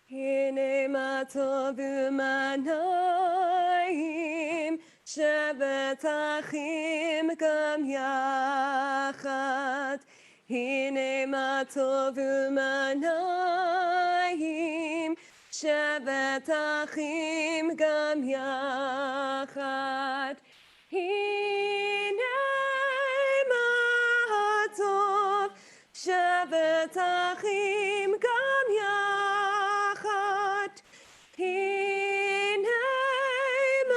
הנה מה טוב ומה נעים, שבת אחים גם יחד. הנה מה טוב ומה נעים, שבת אחים גם יחד. הנה מה טוב, שבת אחים גם יחד. הנה מה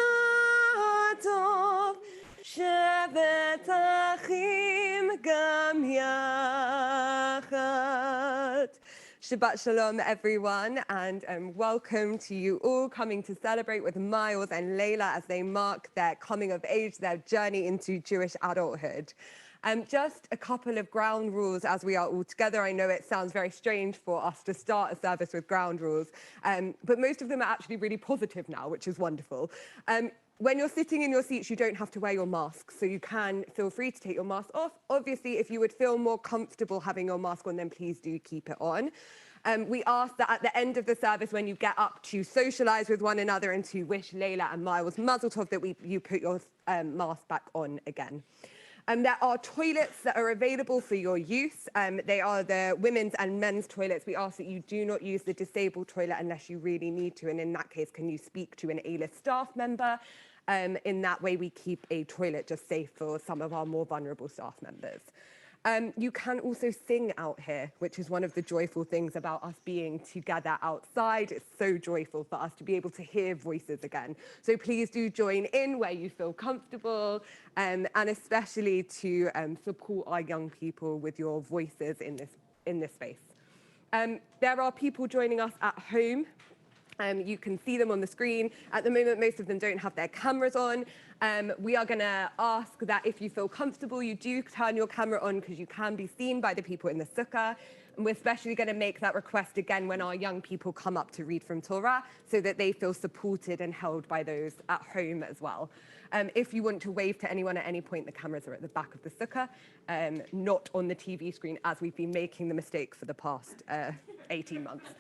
טוב, שבת אחים גם יחד. Shabbat Shalom, everyone, and welcome to you all coming to celebrate with Miles and Layla as they mark their coming of age, their journey into Jewish adulthood. Just a couple of ground rules as we are all together. I know it sounds very strange for us to start a service with ground rules, but most of them are actually really positive now, which is wonderful. When you're sitting in your seats, you don't have to wear your mask, so you can feel free to take your mask off. Obviously, if you would feel more comfortable having your mask on, then please do keep it on. We ask that at the end of the service, when you get up to socialise with one another and to wish Layla and Miles Mazel Tov, that you put your mask back on again. There are toilets that are available for your use. They are the women's and men's toilets. We ask that you do not use the disabled toilet unless you really need to, and in that case, can you speak to an A-list staff member? In that way, we keep a toilet just safe for some of our more vulnerable staff members. You can also sing out here, which is one of the joyful things about us being together outside. It's so joyful for us to be able to hear voices again. So please do join in where you feel comfortable, and especially to support our young people with your voices in this space. There are people joining us at home. You can see them on the screen. At the moment, most of them don't have their cameras on. We are going to ask that if you feel comfortable, you do turn your camera on because you can be seen by the people in the sukkah. And we're especially going to make that request again when our young people come up to read from Torah so that they feel supported and held by those at home as well. If you want to wave to anyone at any point, the cameras are at the back of the sukkah, not on the TV screen, as we've been making the mistake for the past 18 months.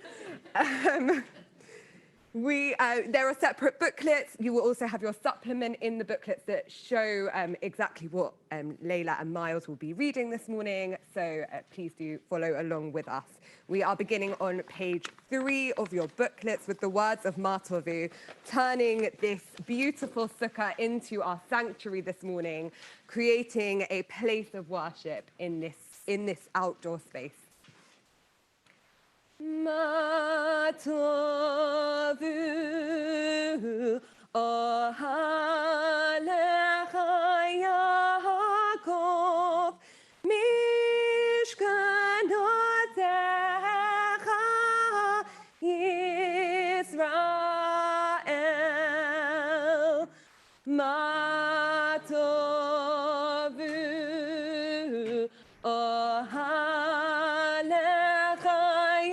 There are separate booklets. You will also have your supplement in the booklets that show exactly what Layla and Miles will be reading this morning, so please do follow along with us. We are beginning on page 3 of your booklets with the words of Martovu, turning this beautiful sukkah into our sanctuary this morning, creating a place of worship in this outdoor space. Ma tovu ohalecha Yaakov mishkanotecha Yisrael. Ma tovu ohalecha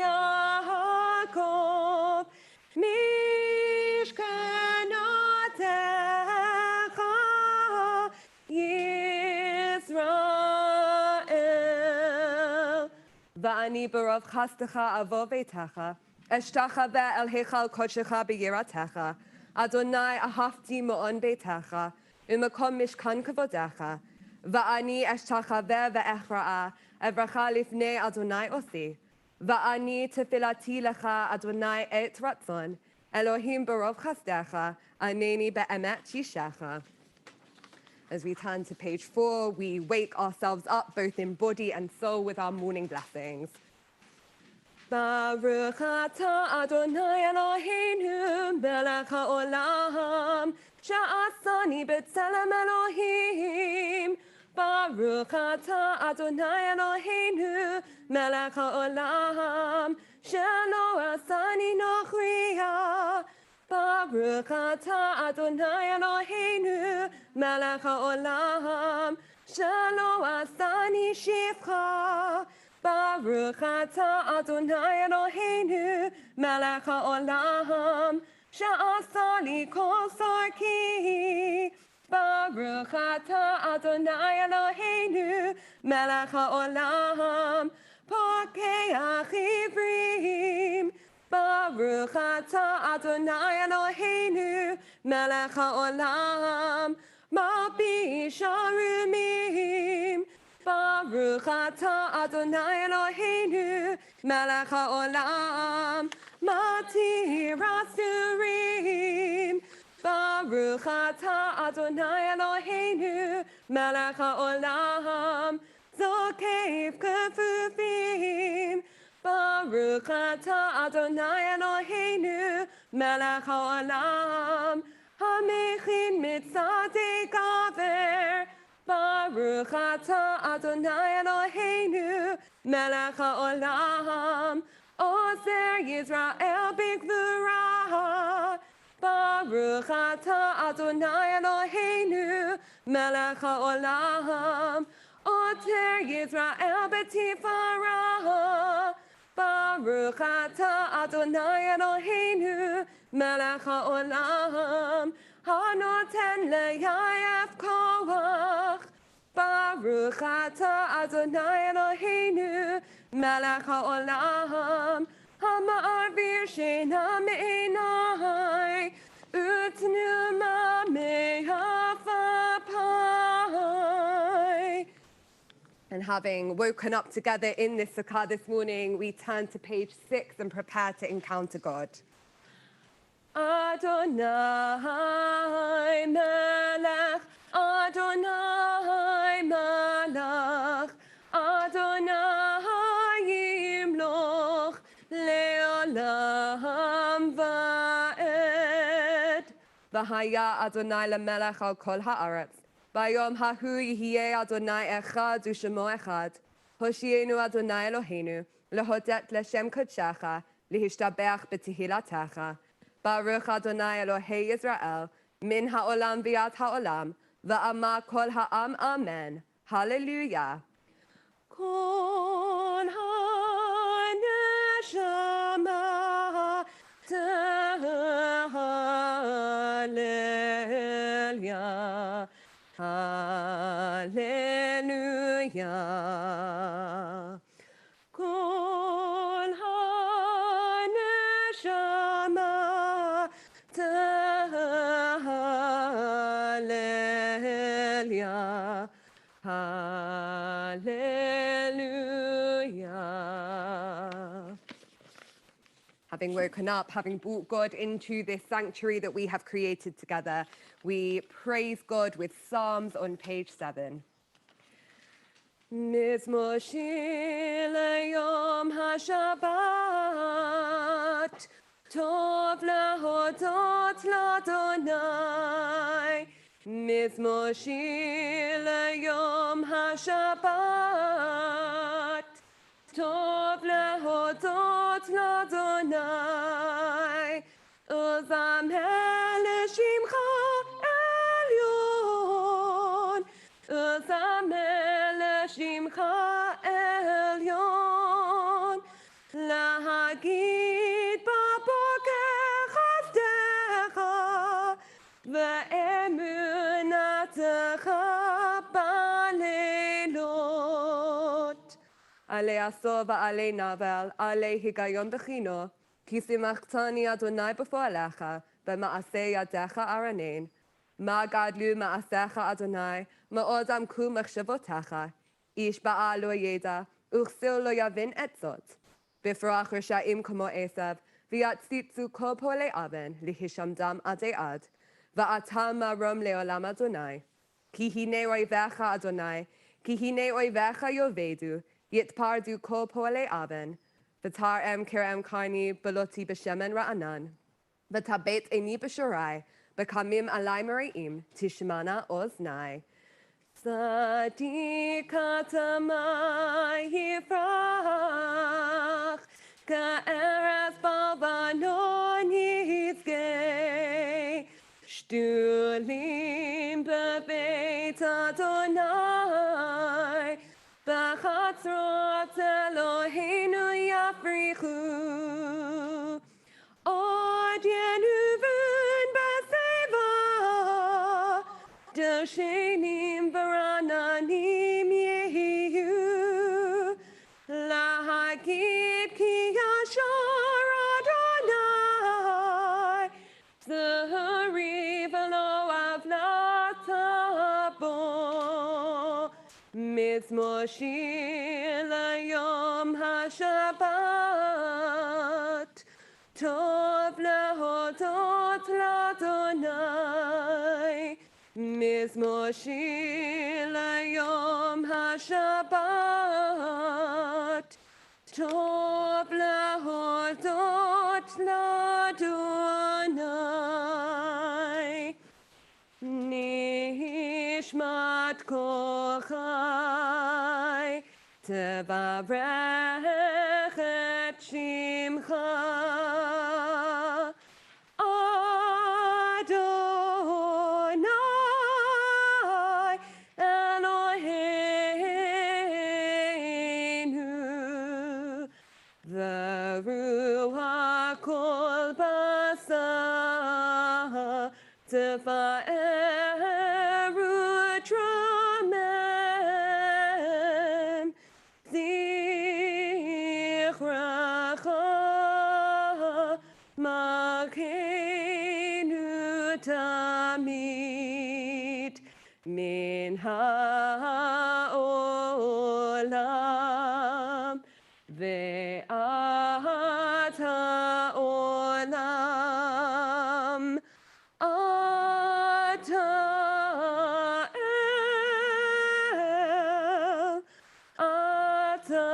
Yaakov mishkanotecha Yisrael. Va'ani b'rov chastecha avo beitecha eshtachave el heichal kodshecha b'yiratecha Adonai ahavti mo'on beitecha u'makom mishkan kavodecha Va'ani eshtachave ve'echra'a evracha lifnei Adonai osi Va'ani tefilati lecha Adonai et ratzon Elohim b'rov chastecha aneni be'emet yishecha. As we turn to page 4, we wake ourselves up both in body and soul with our morning blessings. Baruch atah Adonai Eloheinu melech haolam she'asani b'tzelem Elohim. Baruch atah Adonai Eloheinu melech haolam she'lo asani nochriya. Baruch atah Adonai Eloheinu melech haolam she'lo asani shivcha. Baruch atah Adonai Eloheinu melech haolam she'asa li kol sarki. Baruch atah Adonai Eloheinu melech haolam pokeach ivrim. Baruch atah Adonai Eloheinu, melech haolam, Rabbi sharumim. Baruch atah Adonai Eloheinu, melech haolam, matir asurim. Baruch atah Adonai Eloheinu, melech haolam, zokev kefufim. Baruch atah Adonai Eloheinu, melech haolam, hamechin mitzadei gaver. Baruch atah Adonai Eloheinu, melech haolam, ozer Yisrael b'gvura. Baruch atah Adonai Eloheinu, melech haolam, ozer Yisrael b'tifara. Baruch atah Adonai Eloheinu, melech haolam, hanoten le'yayef koach. Baruch atah Adonai Eloheinu, melech haolam, hama'avir sheina me'enai, utnuma me'hafapai. And having woken up together in this sukkah this morning, we turn to page 6 and prepare to encounter God. Adonai melech, Adonai melech, Adonai yimloch le'olam va'ed. V'haya Adonai lemelech al kol ha'aretz. Bayom hahu yihyeh Adonai echad u'shemo echad. Hoshienu Adonai Eloheinu, lehodet leshem kodshecha, lehishtabech b'tehilatecha. Baruch Adonai Elohei Yisrael, min ha'olam v'yad ha'olam, v'amar kol ha'am amen. Hallelujah. Kol ha'neshama Hallelujah. Hallelujah. Kol ha'neshama Hallelujah. Hallelujah. Having woken up, having brought God into this sanctuary that we have created together, we praise God with Psalms on page 7. Mitzvah Yom HaShabbat, Tov lehodot l'Adonai. Mitzvah Yom HaShabbat, Tov lehodot l'Adonai. Uzameh l'shimcha elyon, Uzameh l'shimcha elyon, lahagid baboker chasdecha, ve'emunatecha baleilot. Alei asor va'alei navel, alei higayon b'chino, ki simachthani Adonai b'fo alecha, b'ma'aseh yadecha aranein. Ma gadlu ma'asecha Adonai, ma'odam ku machshavotecha. Ish ba'a lo yeda, uchsil lo yavin etzot. B'frach risha'im kamo Esav, v'yatzitzu kol polei aven, lihishamdam adei ad. Va'atam marom le'olam Adonai. Ki hine oivecha Adonai, ki hine oivecha yovedu, yitpardu kol polei aven. V'tar em kirem karni beloti b'shemen ra'anan. V'tabet eni b'shurai, Bekamim alai meri'im, tishmana oznai. Tzadikatamai yifrach, ka'eres balvanon yizgei. Shtulim bebeit Adonai, b'chatzrot Eloheinu yafrichu. Od yenuvun b'seva, Doshenim v'rananim yehiyu, lahagid ki yashar מזמושי ליום השבת, טוב להודות לאדוני. מזמושי ליום השבת, טוב להודות לאדוני. נשמת כל חי, תברך את שמך. אדוני אלוהינו, ורוח כל בשר תפאר ותרומם. זכרך מלכנו תמיד מן העולם ועד העולם. אתה אל, אתה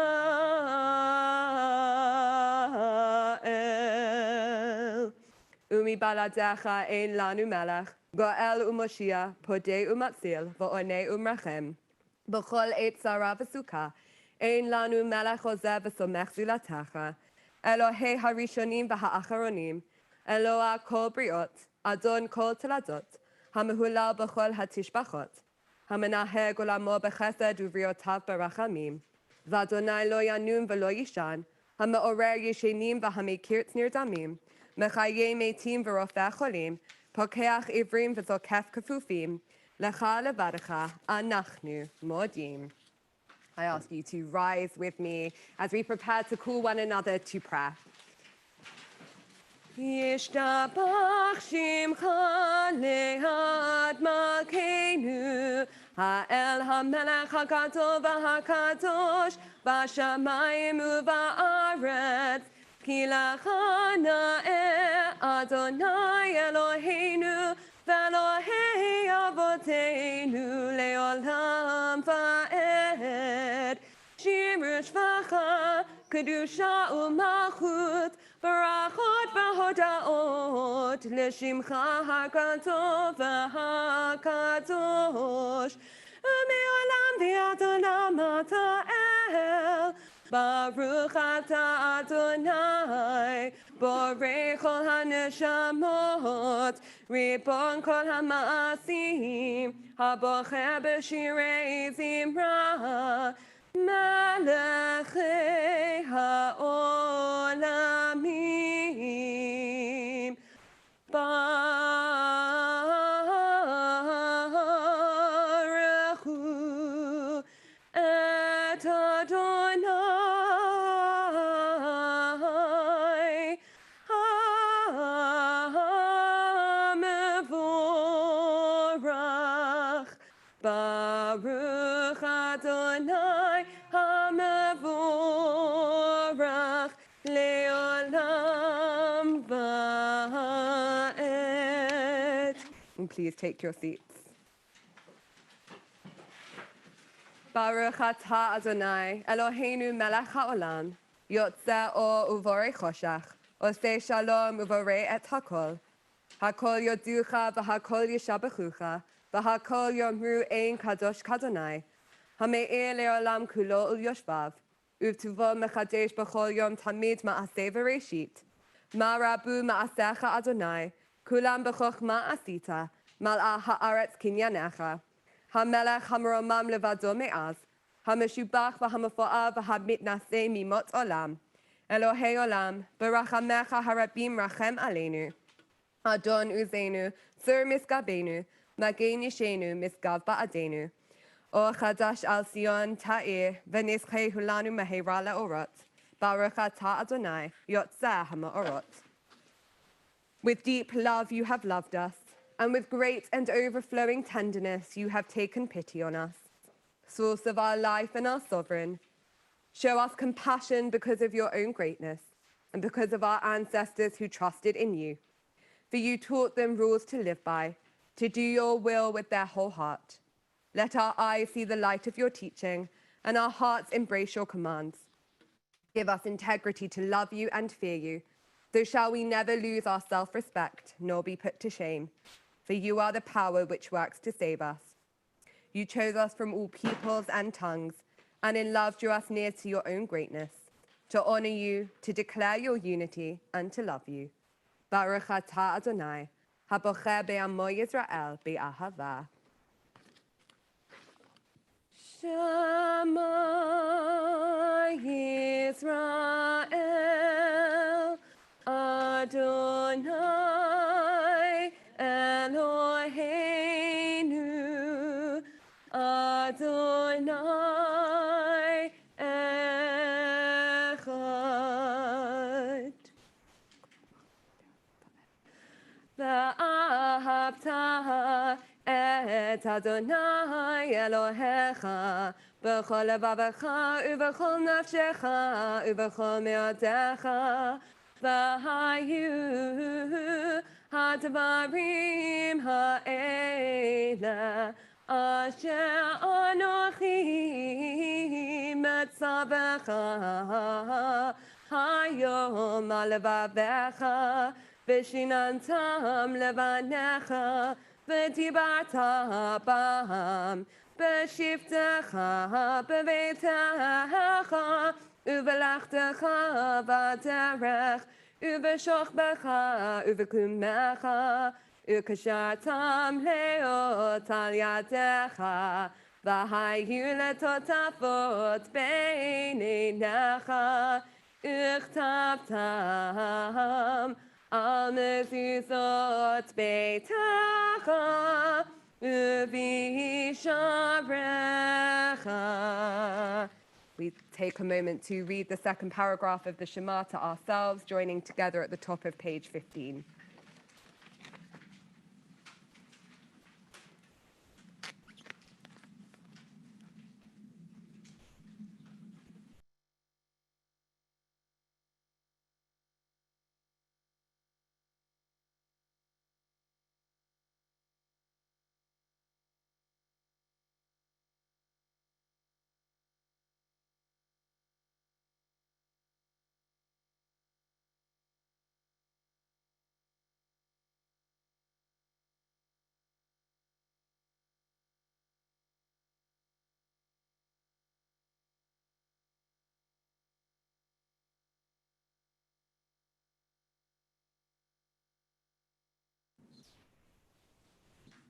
אל. ומבלעדיך אין לנו מלך, גואל ומושיע, פודה ומציל, ועונה ומרחם. בכל עת צרה וסוכה, אין לנו מלך עוזר וסומך זולתך. אלוהי הראשונים והאחרונים, אלוה כל בריאות, אדון כל תולדות, המהולל בכל התשבחות, המנהג עולמו בחסד ובריאותיו ברחמים, ואדוני לא ינום ולא יישן, המעורר ישנים והמכיר נרדמים, מחיה מתים ורופא חולים, פוקח עיוורים וזוקף כפופים, לך לבדך אנחנו מודים. I ask you to rise with me as we prepare to call one another to prayer. ישתבח שמך לעד מלכנו, האל המלך הגדול והקדוש, בשמיים ובארץ, כי לך נאה אדוני אלוהינו, ואלוהי אבותינו לעולם ועד. שיר ושבחה, קדושה ומלכות, ברכות והודאות לשמך הגדול והקדוש, ומעולם ועד עולם אתה אל. ברוך אתה אדוני, בורא כל הנשמות, ריבון כל המעשים, הבוחר בשירי זמרה, מלכי העולמים. ברכו את אדוני המבורך. ברוך אדוני המבורך לעולם ועד. And please take your seats. Baruch atah Adonai, Eloheinu melech haolam, yotzeh or uvorei choshech, oseh shalom uvorei et hakol. Hakol yoducha v'hakol yishabechucha, v'hakol yomru ein kadosh kadonai. Hame'ir le'olam kulo ul yoshvav, uvtuvo mechadesh b'chol yom tamid ma'aseh v'reshit. Ma rabu ma'asecha Adonai, kulam b'chochma asita, mal'a ha'aretz kinyanecha. Hamelech hamromam levado me'az, hameshubach v'hamafo'av v'hamitnaseh mimot olam. Elohei olam, b'rachamecha harabim rachem aleinu. Adon uzenu, sur misgabenu, magen yishenu misgav ba'adenu. O chadash al Sion ta'ir, v'nizchei hulanu mehera le'orot. Baruch atah Adonai, yotzeh ha'ma'orot. With deep love you have loved us, and with great and overflowing tenderness you have taken pity on us. source of our life and our sovereign. Show us compassion because of your own greatness and because of our ancestors who trusted in you. For you taught them rules to live by, to do your will with their whole heart. Let our eyes see the light of your teaching and our hearts embrace your commands. Give us integrity to love you and fear you, so shall we never lose our self-respect nor be put to shame. For you are the power which works to save us. You chose us from all peoples and tongues, and in love drew us near to your own greatness, to honor you, to declare your unity, and to love you. Baruch atah Adonai, habocher be'amo Yisrael be'ahava. Shema Yisrael, Adonai Eloheinu, Adonai Echad. Ve'ahavta et Adonai Elohecha b'chol levavecha u'b'chol nafshecha u'b'chol me'otecha v'hayu hadvarim ha'ela asher anochi metzavecha hayom al levavecha v'shinantam levanecha v'dibarta bam b'shivtecha b'veitecha u'velachtecha v'derech u'v'shochbecha u'v'kumecha u'kashartam leot al yadecha v'hayu letotafot b'neinecha u'chtavtam al mezuzot beitecha u'visharecha. We take a moment to read the second paragraph of the Shema to ourselves, joining together at the top of page 15.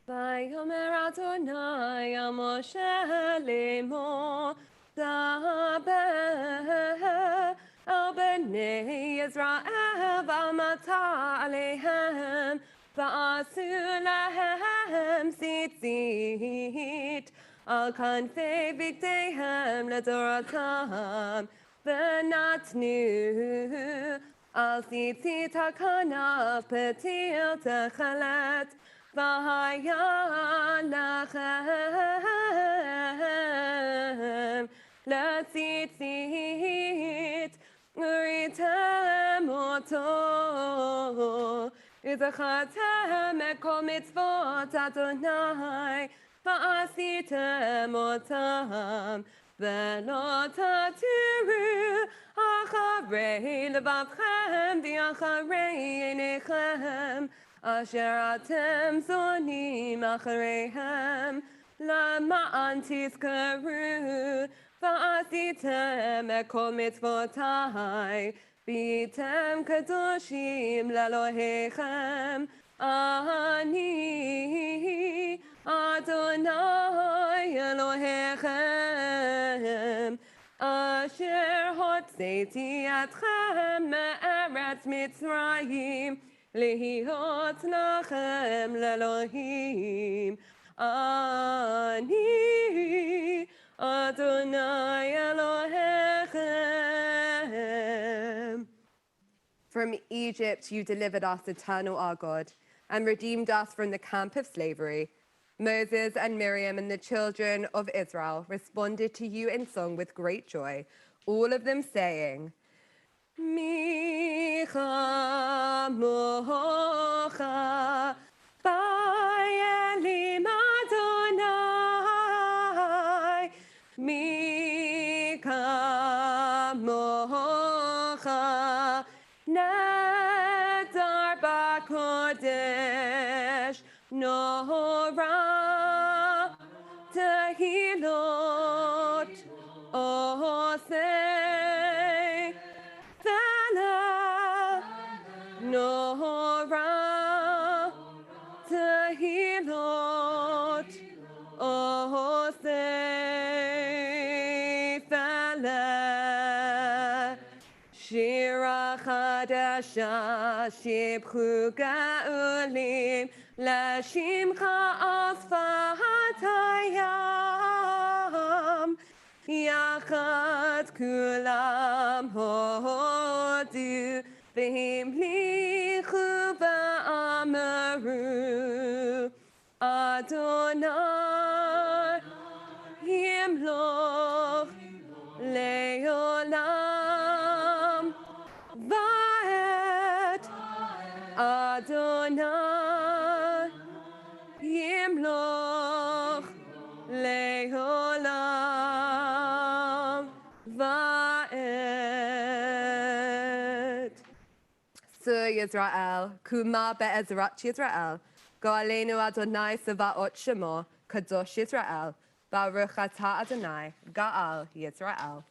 Vayomer Adonai al Moshe lemor, daber al bnei Yisrael v'amata alehem, v'asu lahem tzitzit al kanfei bigdeihem ledorotam, v'natnu al tzitzit hakanaf petil techelet, v'haya lachem letzitzit uritem oto u'zachatem et kol mitzvot Adonai v'asitem otam ve'lo tatiru acharei levavchem v'acharei einechem asher atem zonim achareihem lama'an tizkaru v'asitem et kol mitzvotai v'yitem kadoshim le'Elohechem ani Adonai Elohechem asher hotzeiti atchem me'eretz Mitzrayim Lihot lachem le'Elohim ani Adonai Elohechem. From Egypt you delivered us, eternal our God, and redeemed us from the camp of slavery. Moses and Miriam and the children of Israel responded to you in song with great joy, all of them saying, Micha mocha ba'elim Adonai, Micha mocha nedar b'kodesh Nora tehilot osei Fala Nora tehilot osei Fala Shira Chadasha Shibchu Ga'ulim Lashimcha Asfat Hayam Yachad Kulam Hodu V'himlichu V'amaru Adonai Yimloch Leolam Va'et Adonai Yimloch Leolam Va'et. So Yisrael, Kuma be'ezrat Yisrael, Go'aleinu Adonai Sevaot Shemo, Kadosh Yisrael, Baruch Atah Adonai, Ga'al Yisrael.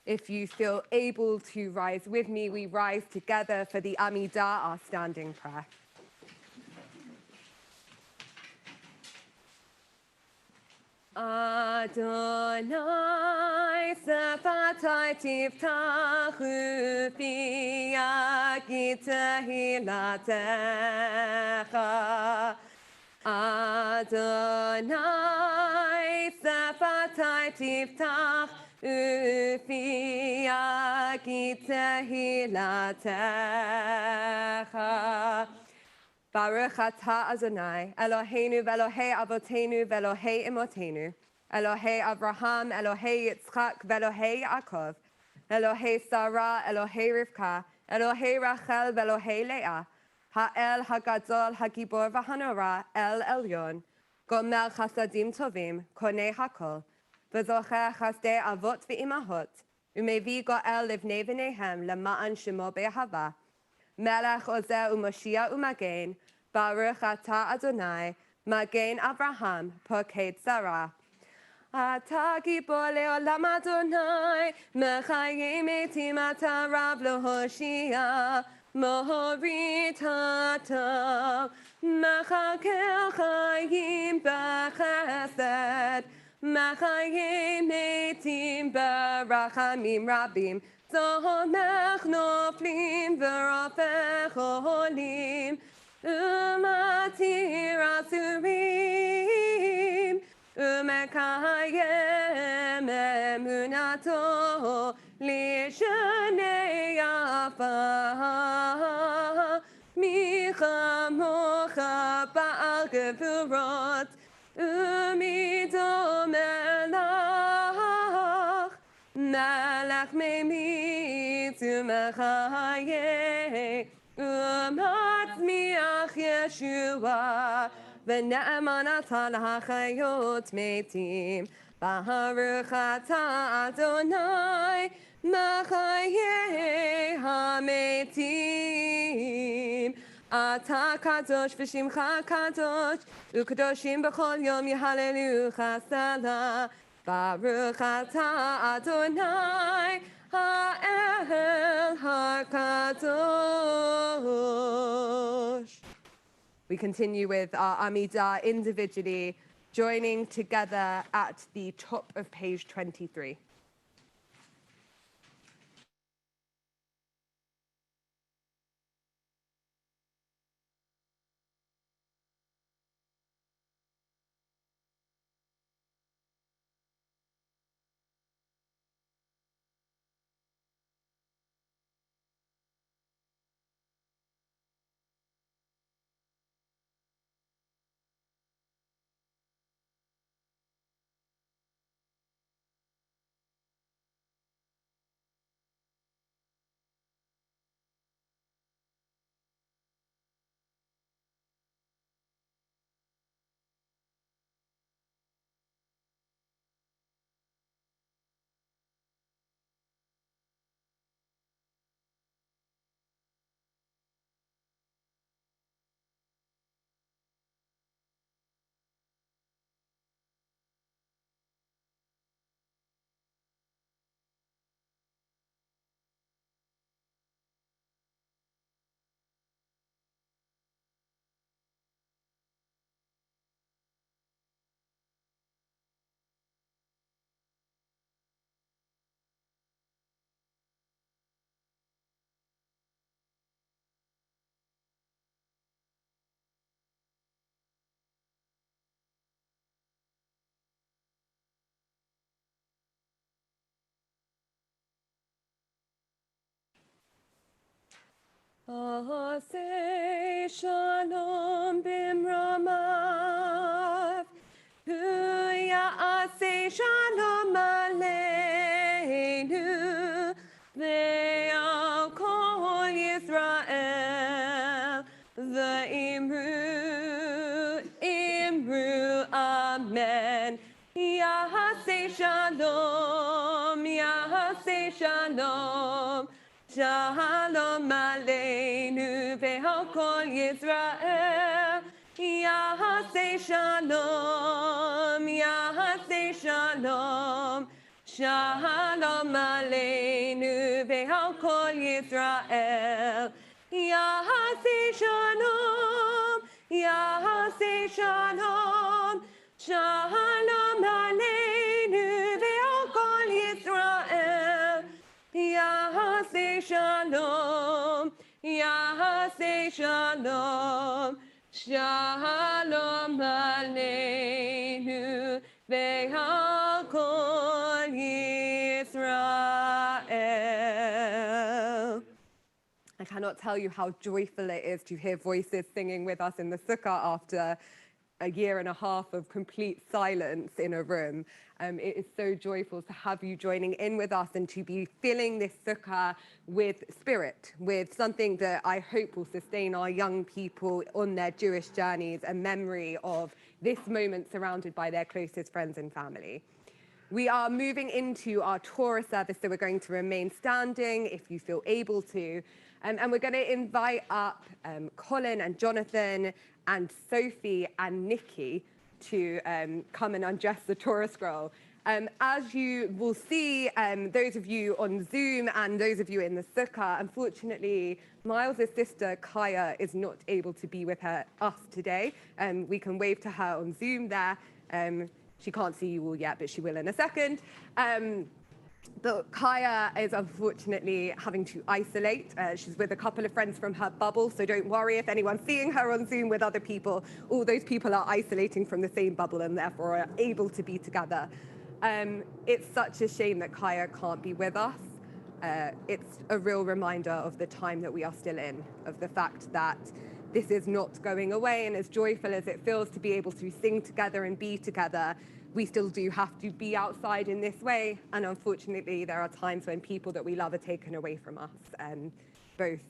If you feel able to rise with me, we rise together for the Amidah, our standing prayer. Adonai sefatai tiftachu fi tehilatecha. Adonai sefatai tiftachu fi tehilatecha. Baruch atah Adonai, Eloheinu v'Elohei Avotenu v'Elohei Imotenu, Elohei Abraham, Elohei Yitzchak v'Elohei Yaakov, Elohei Sarah, Elohei Rivka, Elohei Rachel v'Elohei Leah, Ha'el Hagadol Hagibor v'Hanora, El Elyon, Gomel Chasadim Tovim, Konei Hakol, v'Zocher Chasdei Avot v'Imahot, Umevi Go'el Livnei v'Nehem Lema'an Shemo Be'ahava, Melech Ozeh u'Moshiach u'Magen, Baruch atah Adonai, Magen Abraham, Poked Sarah. Atah gibor le'olam Adonai, Mechayim metim atah Rav le'Hoshia, Mohorit hatav, Mechakel chayim b'chesed, Mechayim metim b'rachamim rabim, Zomech noflim v'rafech olim, Umatir asurim, Umekayem emunato, Lishanei afa, Micha mocha ba'al gevurot, Umidom elach, Melech me'mitz u'mechaye, u'matzmiach Yeshua, v'ne'eman atah l'hachayot metim, Baruch atah Adonai, mechaye hametim. Atah kadosh v'shimcha kadosh, u'kadoshim b'chol yom yehallelu chasala. Baruch atah Adonai, ha'el ha'kadosh. We continue with our Amidah individually, joining together at the top of page 23. Aseh shalom bimromav. Huya aseh shalom aleinu. Ve'al kol Yisrael. Imru, amen. Yahaseh shalom, Yahaseh shalom. Shalom aleinu ve'al kol Yisrael. Yahaseh shalom, Yahaseh shalom. Shalom aleinu ve'al kol Yisrael. Yahaseh shalom, Yahaseh shalom. Shalom aleinu ve'al kol Yisrael. Yahaseh shalom, Yahaseh shalom, shalom aleinu ve'al kol Yisrael. I cannot tell you how joyful it is to hear voices singing with us in the sukkah after a year and a half of complete silence in a room. It is so joyful to have you joining in with us and to be filling this sukkah with spirit, with something that I hope will sustain our young people on their Jewish journeys, a memory of this moment surrounded by their closest friends and family. We are moving into our Torah service, so we're going to remain standing if you feel able to. And we're going to invite up Colin and Jonathan and Sophie and Nikki to come and undress the Torah scroll. As you will see, those of you on Zoom and those of you in the sukkah, unfortunately, Miles' sister Kaya is not able to be with us today. We can wave to her on Zoom there. She can't see you all yet, but she will in a second. But Kaya is unfortunately having to isolate. She's with a couple of friends from her bubble, so don't worry if anyone's seeing her on Zoom with other people. All those people are isolating from the same bubble and therefore are able to be together. It's such a shame that Kaya can't be with us. It's a real reminder of the time that we are still in, of the fact that this is not going away, and as joyful as it feels to be able to sing together and be together, we still do have to be outside in this way, and unfortunately there are times when people that we love are taken away from us, both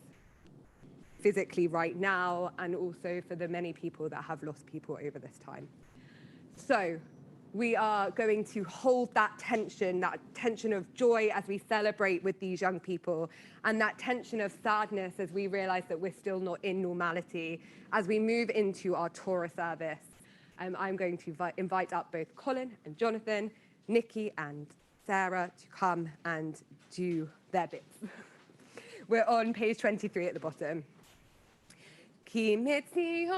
physically right now and also for the many people that have lost people over this time. So we are going to hold that tension of joy as we celebrate with these young people, and that tension of sadness as we realize that we're still not in normality as we move into our Torah service. I'm going to invite up both Colin and Jonathan, Nikki and Sarah to come and do their bits. We're on page 23 at the bottom. Ki mitzion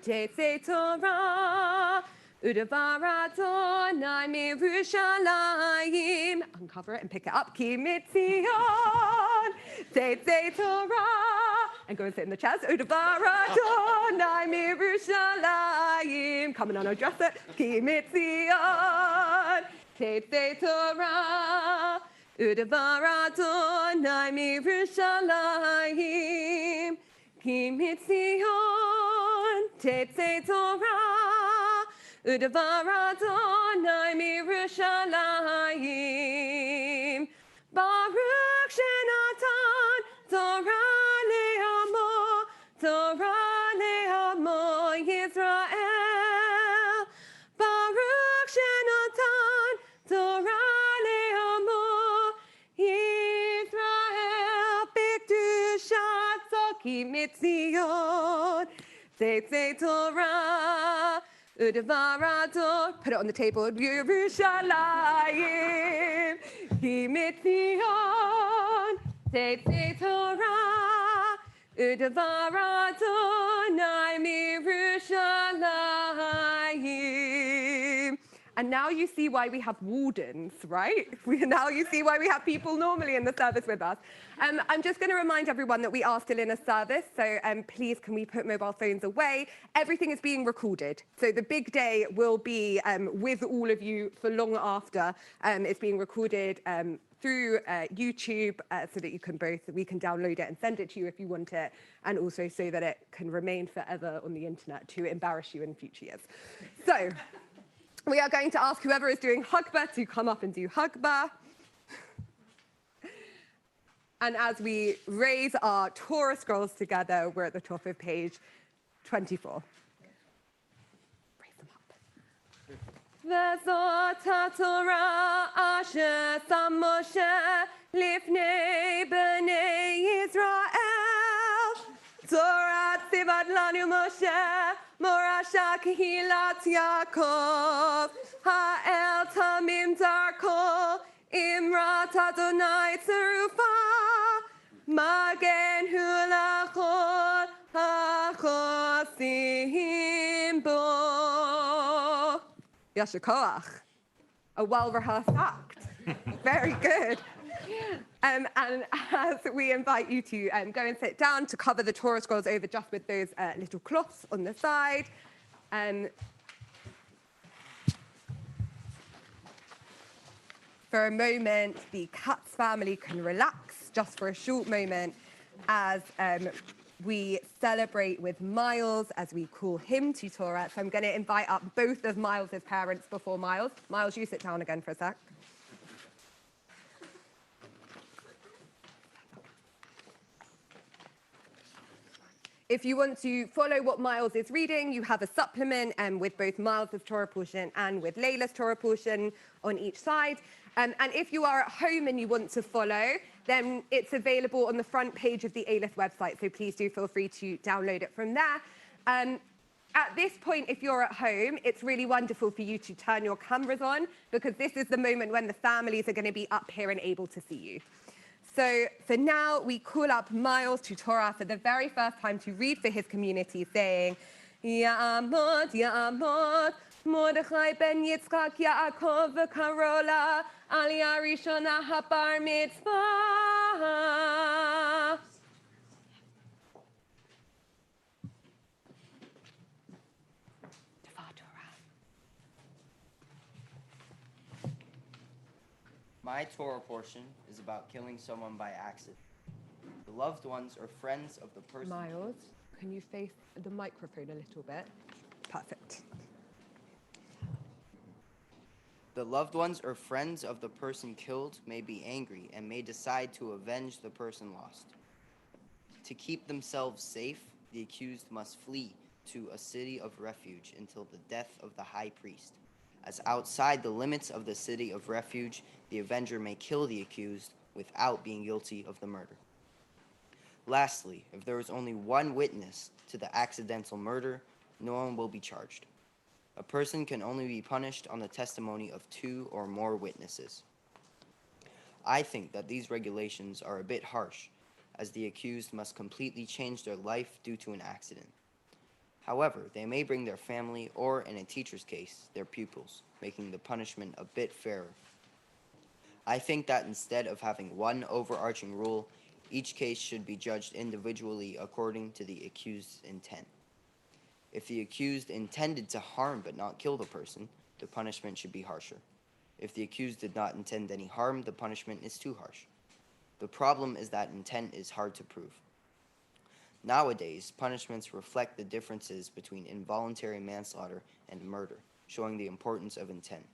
tetzei Torah Udavar Adonai mirushalayim. Uncover it and pick it up. Ki mitzion tetzei Torah. And go and sit in the chairs. Udavar Adonai mirushalayim. Come and undress it. Ki mitzion tetzei Torah. Udavar Adonai mirushalayim. Ki mitzion tetzei Torah. Udavar Adonai mirushalayim. Baruch shenatan Torah le'amo, Torah le'amo Yisrael. Baruch shenatan Torah le'amo Yisrael. B'kedushat Ki mitzion tetzei Torah. Udavar Adonai, put it on the table. Yerushalayim, Ki mitzion tetzei Torah. Udavar Adonai mirushalayim. And now you see why we have wardens, right? Now you see why we have people normally in the service with us. I'm just going to remind everyone that we are still in a service, so please can we put mobile phones away? Everything is being recorded. So the big day will be with all of you for long after. It's being recorded through YouTube so that we can download it and send it to you if you want it, and also so that it can remain forever on the internet to embarrass you in future years. So we are going to ask whoever is doing Hugba to come up and do Hugba. And as we raise our Torah scrolls together, we're at the top of page 24. Raise them up. וזאת התורה אשר שם משה לפני בני ישראל. תורה ציוות לנו משה, מורשה קהילת יעקב. האל תמים דרכו, אמרת אדוני צרופה. מגן הוא לכל החוסים בו. Yasher Koach. A well-rehearsed act. Very good. And as we invite you to go and sit down to cover the Torah scrolls over just with those little cloths on the side. For a moment, the Katz family can relax just for a short moment as we celebrate with Miles, as we call him to Torah. So I'm going to invite up both of Miles' parents before Miles. Miles, you sit down again for a sec. If you want to follow what Miles is reading, you have a supplement with both Miles' Torah portion and with Layla's Torah portion on each side. And if you are at home and you want to follow, then it's available on the front page of the Aleph website, so please do feel free to download it from there. At this point, if you're at home, it's really wonderful for you to turn your cameras on, because this is the moment when the families are going to be up here and able to see you. So for now, we call up Miles to Torah for the very first time to read for his community, saying, Ya'amod, Ya'amod, Mordechai ben Yitzchak Yaakov v'Karola, Aliyah Rishona habar mitzvah. My Torah portion is about killing someone by accident. The loved ones or friends of the person. Miles, can you face the microphone a little bit? Perfect. The loved ones or friends of the person killed may be angry and may decide to avenge the person lost. To keep themselves safe, the accused must flee to a city of refuge until the death of the high priest. As outside the limits of the city of refuge, the avenger may kill the accused without being guilty of the murder. Lastly, if there is only one witness to the accidental murder, no one will be charged. A person can only be punished on the testimony of 2 or more witnesses. I think that these regulations are a bit harsh, as the accused must completely change their life due to an accident. However, they may bring their family, or in a teacher's case, their pupils, making the punishment a bit fairer. I think that instead of having one overarching rule, each case should be judged individually according to the accused's intent. If the accused intended to harm but not kill the person, the punishment should be harsher. If the accused did not intend any harm, the punishment is too harsh. The problem is that intent is hard to prove. Nowadays, punishments reflect the differences between involuntary manslaughter and murder, showing the importance of intent.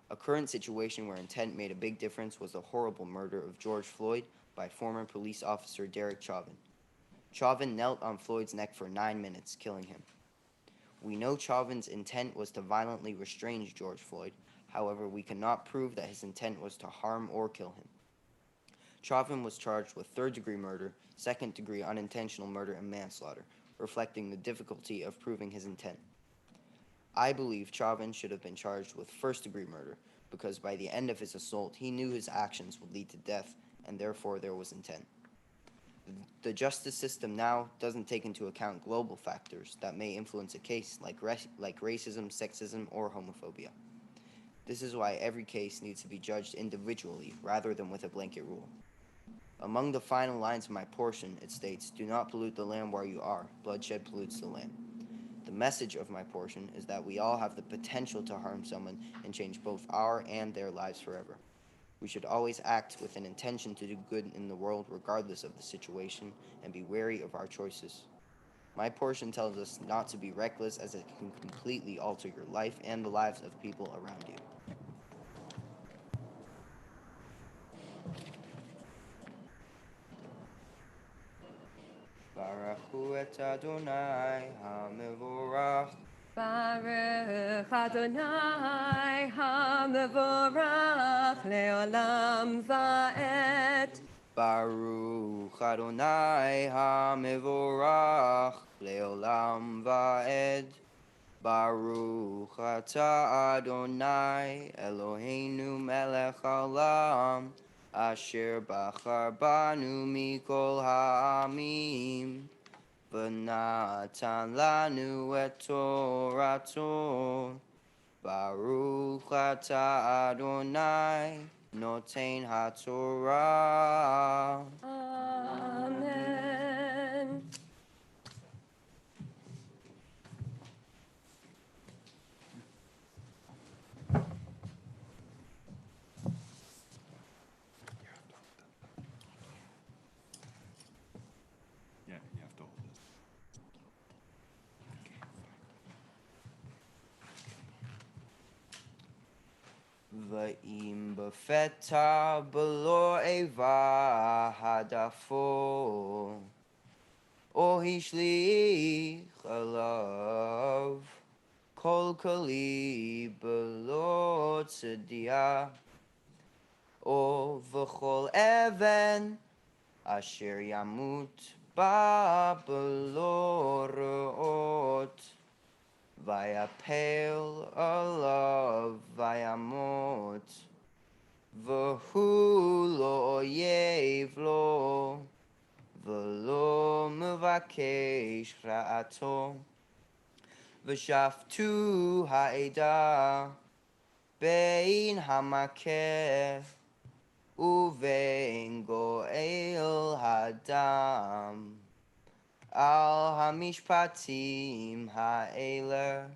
A current situation where intent made a big difference was the horrible murder of George Floyd by former police officer Derek Chauvin. Chauvin knelt on Floyd's neck for 9 minutes, killing him. We know Chauvin's intent was to violently restrain George Floyd. However, we cannot prove that his intent was to harm or kill him. Chauvin was charged with third-degree murder, second-degree unintentional murder, and manslaughter, reflecting the difficulty of proving his intent. I believe Chauvin should have been charged with first-degree murder, because by the end of his assault, he knew his actions would lead to death, and therefore there was intent. The justice system now doesn't take into account global factors that may influence a case like racism, sexism, or homophobia. This is why every case needs to be judged individually rather than with a blanket rule. Among the final lines of my portion, it states, "Do not pollute the land where you are. Bloodshed pollutes the land." The message of my portion is that we all have the potential to harm someone and change both our and their lives forever. We should always act with an intention to do good in the world regardless of the situation and be wary of our choices. My portion tells us not to be reckless as it can completely alter your life and the lives of people around you. Baruch et Adonai HaMevorach. Baruch Adonai HaMevorach Leolam Va'ed. Baruch Adonai HaMevorach Leolam Va'ed. Baruch Atah Adonai Eloheinu Melech Haolam Asher Bachar Banu Mikol Ha'amim V'natan Lanu Et Torato. Baruch Atah Adonai Noten HaTorah. Amen. Yeah, you have to hold this. Va'im befeta below eva hadafo, o hishlich alav, kol kali below tzedia, o v'chol even asher yamut ba below reot. Vayapel alav vayamot, v'hu lo oyev lo, v'lo mevakesh ra'ato, v'shaftu ha'eda bein hamakeh uvein go'el hadam. Al hamishpatim ha'eler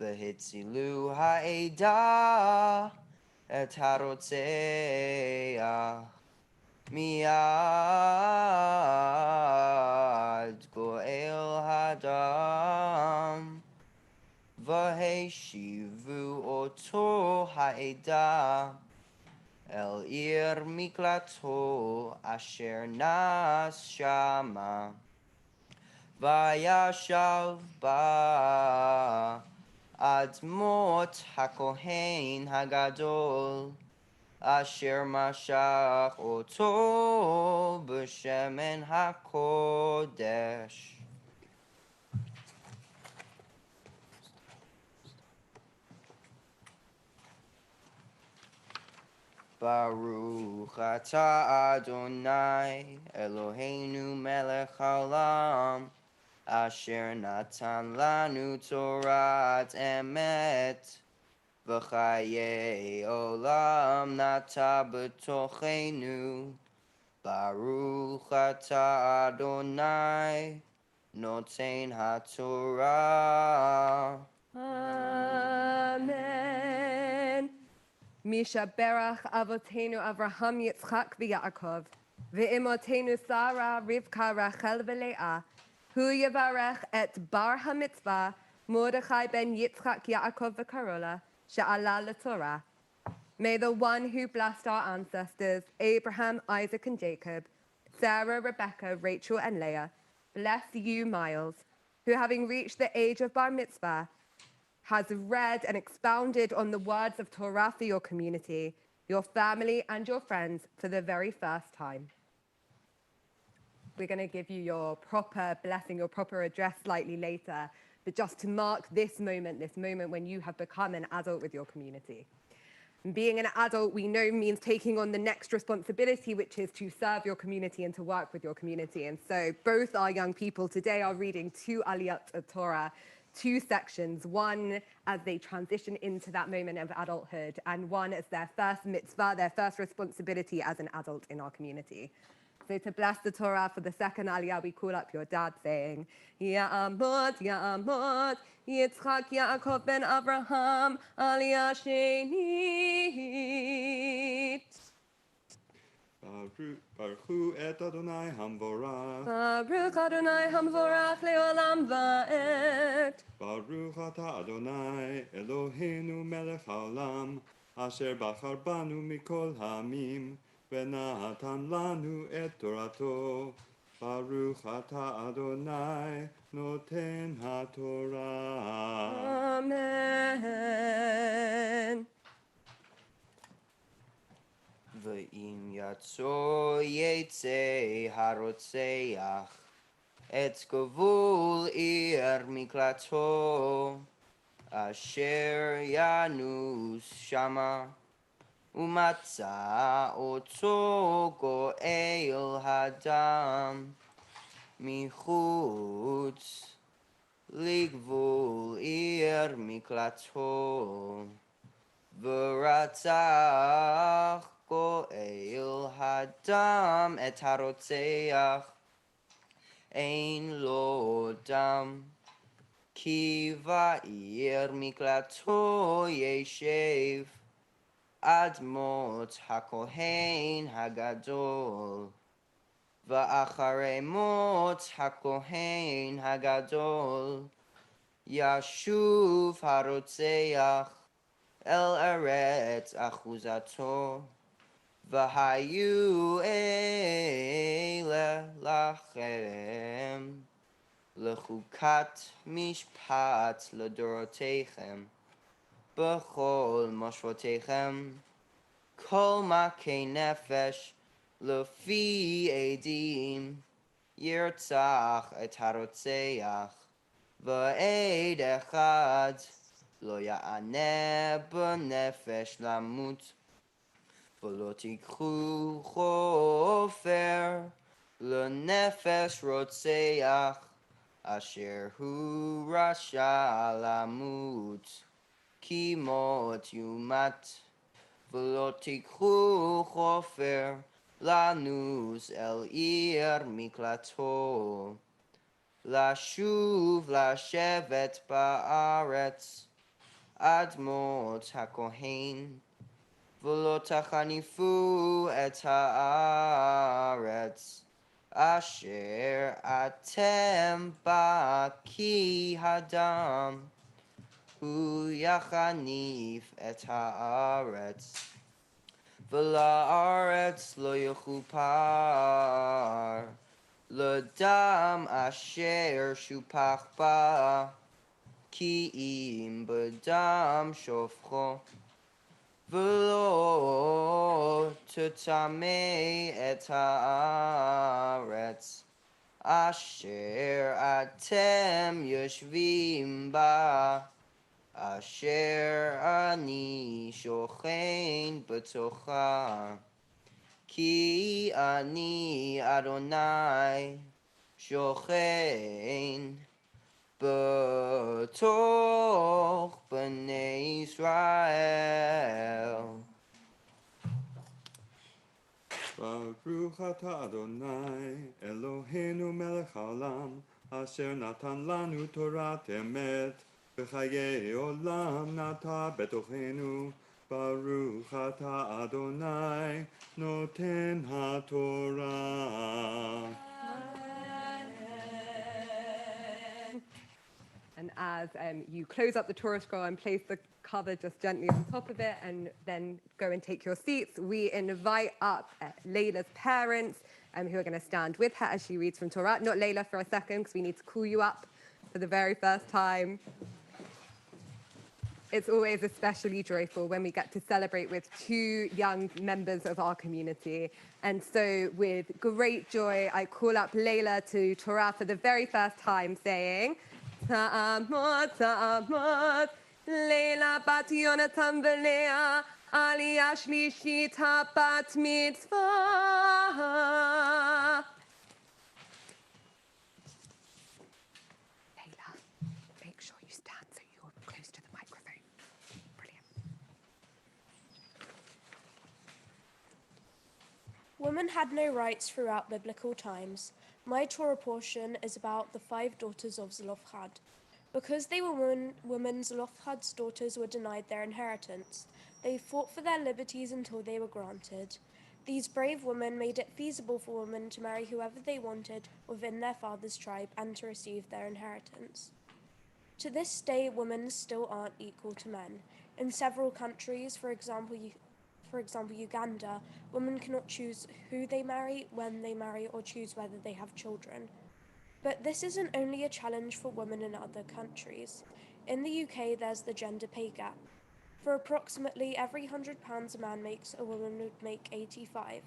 v'hitzilu ha'eda et harotzeach miyad go'el hadam v'heshivu oto ha'eda el ir miklato asher nas shama. Vayashav ba admot hakohen hagadol asher mashach oto b'shemen hakodesh. Baruch atah Adonai Eloheinu melech haolam Asher natan lanu Torat emet, v'chaye olam nata b'tochenu. Baruch atah Adonai, noten haTorah. Amen. Misha berach avotenu Avraham Yitzchak v'Yaakov v'imotenu Sarah Rivka Rachel v'Leah hu yevarech et bar hamitzvah Mordechai ben Yitzchak Yaakov v'Karola she'ala l'Torah. May the one who blessed our ancestors, Abraham, Isaac, and Jacob, Sarah, Rebecca, Rachel, and Leah, bless you, Miles, who having reached the age of bar mitzvah, has read and expounded on the words of Torah for your community, your family, and your friends for the very first time. We're going to give you your proper blessing, your proper address slightly later, but just to mark this moment when you have become an adult with your community. And being an adult, we know, means taking on the next responsibility, which is to serve your community and to work with your community. And so both our young people today are reading two Aliyot of Torah, two sections, one as they transition into that moment of adulthood, and one as their first mitzvah, their first responsibility as an adult in our community. So to bless the Torah for the second aliyah, we call up your dad saying, Ya'amot, Ya'amot, Yitzchak, Yaakov ben Abraham, aliyah shenit. Baruch hu et Adonai Hamvorach. Baruch Adonai Hamvorach leolam va'ed. Baruch ata Adonai Eloheinu melech haolam, asher bachar banu mikol ha'amim, ונתן לנו את תורתו. ברוך אתה אדוני נותן התורה. Amen. ואם יצא יצא הרוצח את גבול עיר מקלטו, אשר ינוס שמה, ומצא אותו גואל הדם מחוץ לגבול עיר מקלטו, ורצח גואל הדם את הרוצח, אין לו דם, כי בעיר מקלטו ישב עד מות הכהן הגדול, ואחרי מות הכהן הגדול ישוב הרוצח אל ארץ אחוזתו, והיו אלה לכם לחוקת משפט לדורותיכם בכל מושבותיכם, כל מכה נפש לפי עדים ירצח את הרוצח, ועד אחד לא יענה בנפש למות, ולא תיקחו חופר לנפש רוצח אשר הוא רשע למות, כי מות יומת, ולא תיקחו חופר לנוס אל עיר מקלטו, לשוב לשבת בארץ עד מות הכהן, ולא תחניפו את הארץ אשר אתם בה, כי הדם הוא יחניף את הארץ, ולארץ לא יכופר לדם אשר שופך בה, כי אם בדם שופכו, ולא תטמא את הארץ אשר אתם יושבים בה, אשר אני שוכן בתוכה, כי אני אדוני שוכן בתוך בני ישראל. ברוך אתה אדוני אלוהינו מלך העולם, אשר נתן לנו תורת אמת, וחיי עולם נטע בתוכנו. ברוך אתה אדוני נותן התורה. And as you close up the Torah scroll and place the cover just gently on top of it, and then go and take your seats, we invite up Layla's parents, who are going to stand with her as she reads from Torah. Not Layla for a second, because we need to call you up for the very first time. It's always especially joyful when we get to celebrate with two young members of our community. And so with great joy, I call up Layla to Torah for the very first time, saying, Ta'amot, Ta'amot, Layla bat Yonatan v'Leah, Aliyah Shlishit habat mitzvah. Layla, make sure you Women had no rights throughout biblical times. My Torah portion is about the 5 daughters of Zelophehad. Because they were women, Zelophehad's daughters were denied their inheritance. They fought for their liberties until they were granted. These brave women made it feasible for women to marry whoever they wanted within their father's tribe and to receive their inheritance. To this day, women still aren't equal to men. In several countries, for example, Uganda, women cannot choose who they marry, when they marry, or choose whether they have children. But this isn't only a challenge for women in other countries. In the UK, there's the gender pay gap. For approximately every £100 a man makes, a woman would make 85.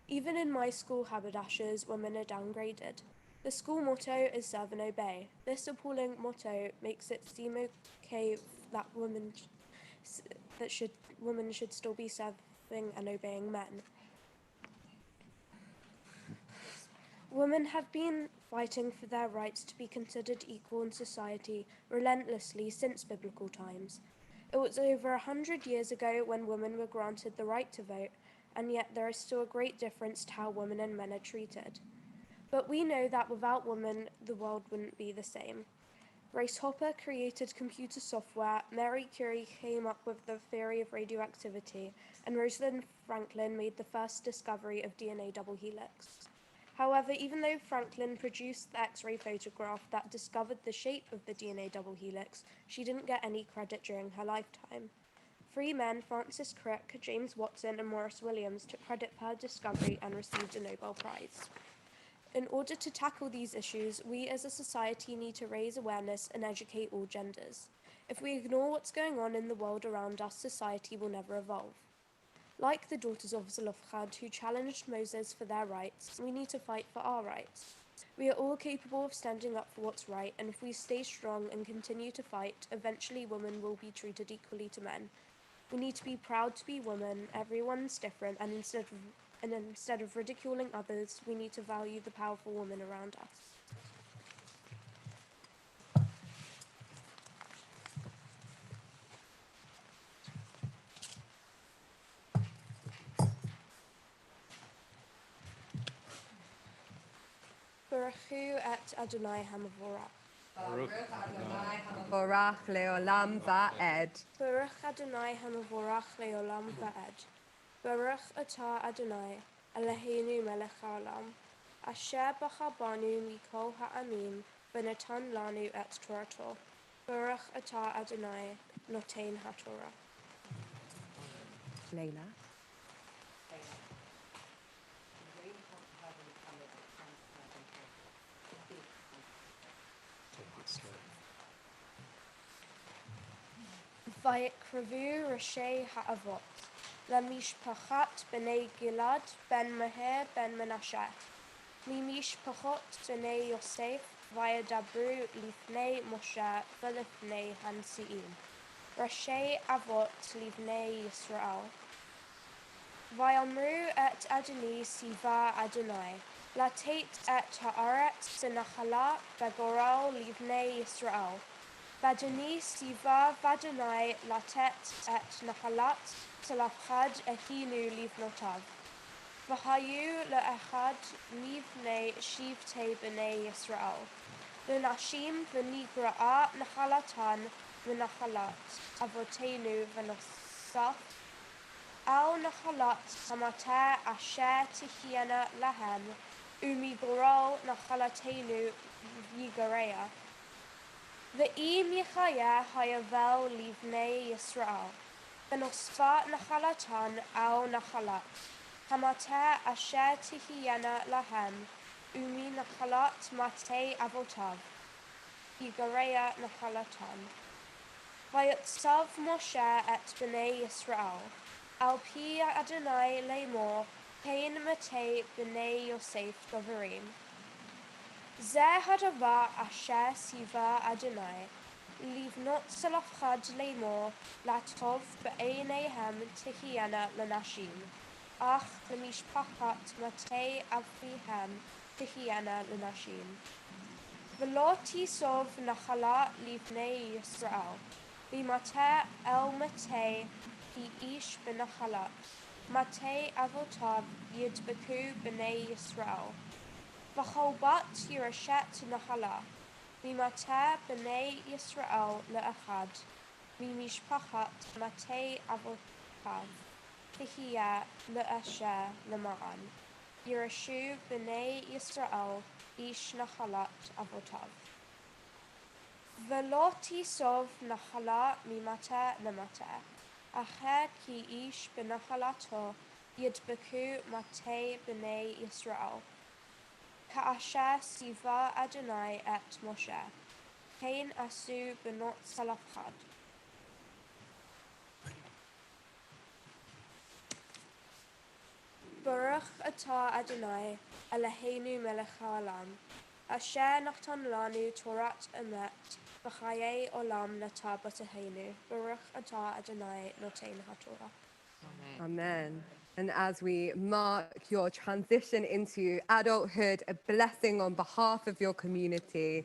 Even in my school haberdashers, women are downgraded. The school motto is serve and obey. This appalling motto makes it seem okay that women should still be serving and obeying men. Women have been fighting for their rights to be considered equal in society relentlessly since biblical times. It was over 100 years ago when women were granted the right to vote, and yet there is still a great difference to how women and men are treated. But we know that without women, the world wouldn't be the same. Grace Hopper created computer software, Mary Curie came up with the theory of radioactivity, and Rosalind Franklin made the first discovery of DNA double helix. However, even though Franklin produced the X-ray photograph that discovered the shape of the DNA double helix, she didn't get any credit during her lifetime. 3 men, Francis Crick, James Watson, and Morris Williams, took credit for her discovery and received a Nobel Prize. In order to tackle these issues, we as a society need to raise awareness and educate all genders. If we ignore what's going on in the world around us, society will never evolve. Like the daughters of Zelophehad who challenged Moses for their rights, we need to fight for our rights. We are all capable of standing up for what's right, and if we stay strong and continue to fight, eventually women will be treated equally to men. We need to be proud to be women. Everyone's different, and instead of ridiculing others, we need to value the powerful women around us. Baruchu et Adonai Hamavorach. Baruch Adonai Hamavorach leolam va'ed. Baruch Adonai Hamavorach leolam va'ed. Baruch atah Adonai, Eloheinu melech haolam, asher b'chabanu mikol ha'amim, v'natan lanu et Torato. Baruch atah Adonai, noten ha'Torah. Layla. Vayikrevu Rashei Ha'avot, Lemishpachat b'nei Gilad ben Meher ben Menashe, Mimishpachot b'nei Yosef, Vayadabru lifnei Moshe v'lifnei Hansi'im, Rashei Avot lifnei Yisrael. Vayamru et Adoni Siva Adonai, Latet et Haaretz b'nachala begoral livnei Yisrael. Vadoni Siva Vadonai Latet et Nachalat Zelophehad Ehinu Livnotav. Vahayu le'echad livnei Shivtei b'nei Yisrael. L'nashim v'nigra'a Nachalatan v'nachalat Avotenu v'nosaf. Al Nachalat Hamateh Asher Tihiana Lahem Umigoral Nachalatenu Yigareya. Ve'im Yechaya Hayavel Livnei Yisrael. V'nosfa Nachalatan Al Nachalat. Hamateh Asher Tihiana Lahem Umi Nachalat Matei Avotav. Yigareya Nachalatan. Vayotzav Moshe et B'nei Yisrael. Al pi Adonai Lemor, Cain Matei B'nei Yosef Doverim. Zeh hadavar asher siva Adonai, Livnot Zelophehad Lemor, Latov b'eineihem Tihiana Lanashim, Ach lemishpachat Matei Avihem Tihiana Lanashim. V'lo tisov nachala livnei Yisrael, V'mateh el Matei Ish b'nachalat, Matei avotav yidbeku b'nei Yisrael. V'chol bat yirashet nahala. Mimate b'nei Yisrael le'achad. Mimishpachat matei avotav. Tehiyah le'asher lema'an. Yirashu b'nei Yisrael ish nachalat avotav. V'lo tisov nachala mimate lemate. Acher ki ish b'nachalato yidbeku matei b'nei Yisrael. Ka'asher siva Adonai et Moshe. Kain asu b'not salafchad. Baruch atah Adonai Eloheinu melech haolam. Asher natan lanu Torat emet v'chayei olam nata b'teheinu. Baruch atah Adonai noten haTorah. Amen. And as we mark your transition into adulthood, a blessing on behalf of your community,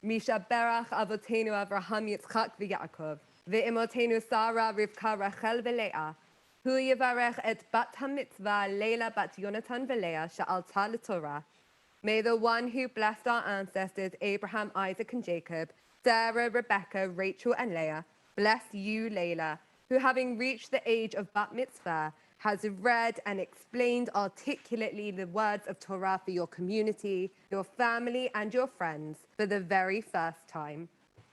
Misha Berach Avotenu Avraham Yitzchak v'Yaakov, ve'imotenu Sarah Rivka Rachel v'Leah, hu yivarech et bat ha-mitzvah Leila bat Yonatan v'Leah she'alta l'Torah. May the one who blessed our ancestors, Abraham, Isaac, and Jacob, Sarah, Rebecca, Rachel, and Leah, bless you, Layla, who having reached the age of bat mitzvah, has read and explained articulately the words of Torah for your community, your family, and your friends for the very first time.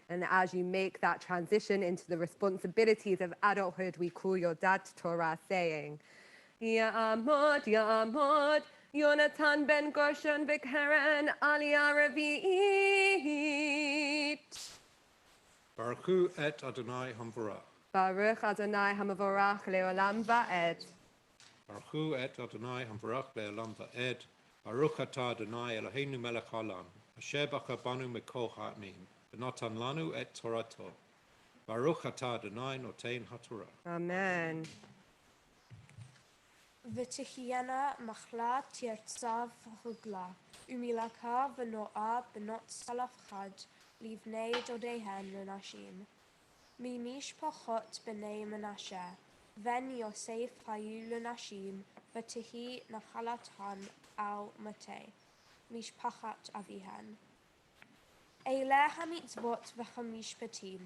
And as you make that transition into the responsibilities of adulthood, we call your dad to Torah, saying, Ya'amod, Ya'amod, Yonatan ben Gershon v'Karen Aliyah Revi'it. Baruch et Adonai Hamvorach. Baruch Adonai Hamavorach Leolam Va'ed. Baruch et Adonai Hamvorach le'olam va'ed. Baruch atah Adonai Eloheinu melech haolam. Asher b'cha banu mikol ha'amim. V'natan lanu et Torato. Baruch atah Adonai noten haTorah. Amen. V'tihiyana machla tirtzav hugla. Umilaka v'no'a b'not salafchad. Livnei dodehen l'nashim. Mimish pachot b'nei Menashe. Ven Yosef hayu l'nashim. V'tihi nachalatan al matei. Mishpachat avihen. Eile hamitzvot v'chamishpatim.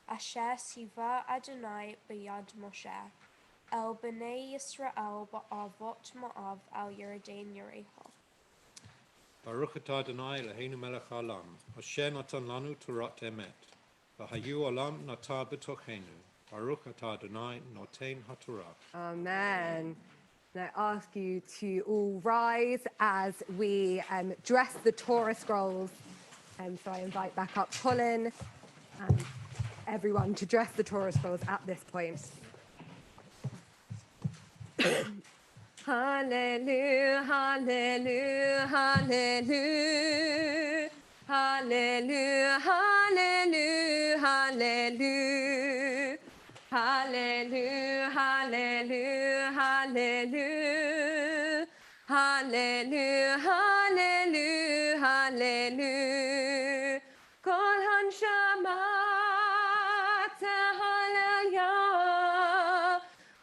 Asher siva Adonai b'yad Moshe. El b'nei Yisrael ba'avot ma'av al Yeredein Yerecha. Baruch atah Adonai Eloheinu melech haolam. Asher natan lanu Torat emet. V'hayu olam nata b'tochenu. Baruch atah Adonai noten haTorah. Amen. And I ask you to all rise as we dress the Torah scrolls. So I invite back up Colin and everyone to dress the Torah scrolls at this point. Hallelujah, hallelujah, hallelujah. Hallelujah, hallelujah, hallelujah. Hallelujah, hallelujah, hallelujah. Hallelujah, hallelujah, hallelujah. Kol hanshama hallelujah.